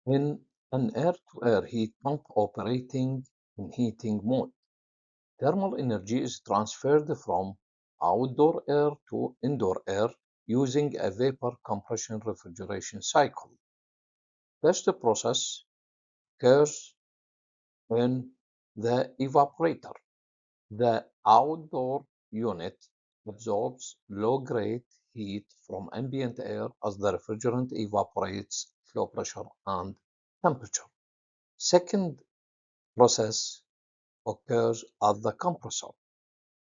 in an air-to-air heat pump operating in heating mode. Thermal energy is transferred from outdoor air to indoor air using a vapor compression refrigeration cycle. First process occurs in the evaporator. The outdoor unit absorbs low-grade heat from ambient air as the refrigerant evaporates flow pressure and temperature. Second process occurs at the compressor.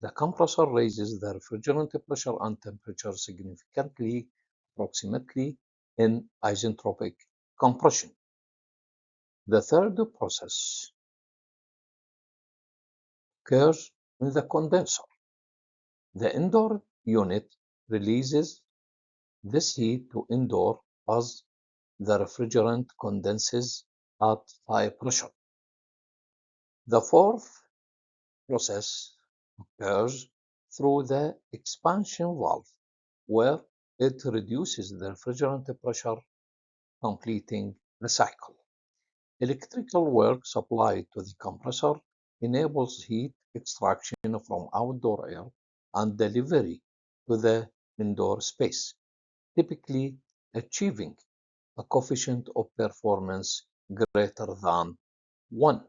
The compressor raises the refrigerant pressure and temperature significantly, approximately in isentropic compression. The third process occurs in the condenser. The indoor unit releases this heat to indoor as the refrigerant condenses at high pressure. The fourth process occurs through the expansion valve, where it reduces the refrigerant pressure, completing the cycle. Electrical work supplied to the compressor enables heat extraction from outdoor air and delivery to the indoor space, typically achieving a coefficient of performance greater than 1.